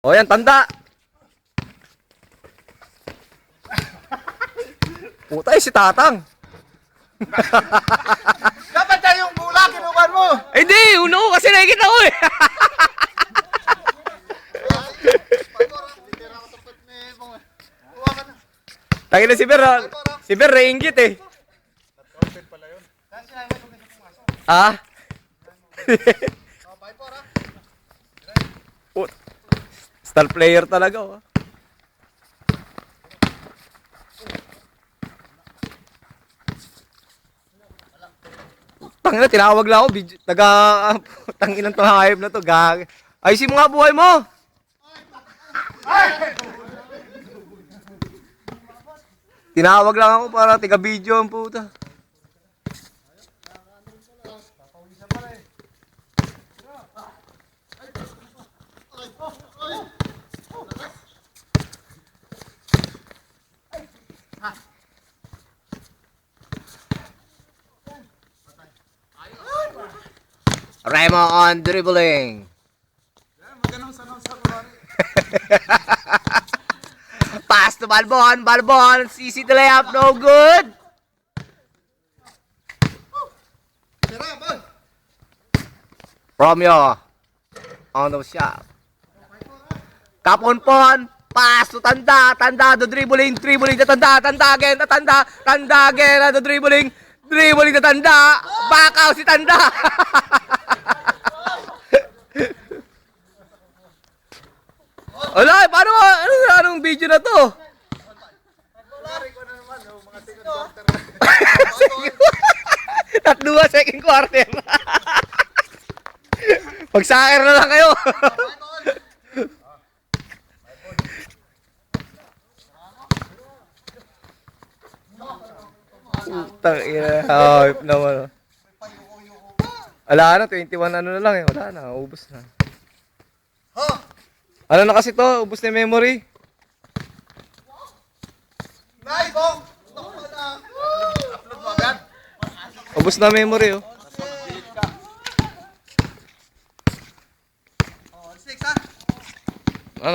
O yan, tanda. Putay, si Tatang. Dapat tayo yung bula, kinuman mo. Eh di, uno ko kasi nakikita ko eh. Tangin na si Ber, ah. Si Ber, nainggit eh. Ah? Oh, star player talaga oh. Tangina, tinawag lang ako. Tangin ng hayop na to. Ayusin mo nga buhay mo. Tinawag lang ako para tiga-video ang puta. Remo on dribbling. Pass to Balbon, easy to lay up, no good. Romeo on the shot. Kaponpon, pass to Tanda, the dribbling, the Tanda again, the dribbling, the Tanda, back out si Tanda. Wala, paano anong video na to? Tatluwa second quarter. Pag-soccer na lang kayo. Putang ina. Hype naman. Wala na, 21 ano na lang eh. Wala na, ubos na. Ano na kasi to? Ubos na yung memory. Nice, Bong! Upload mo agad. Ubos na memory oh.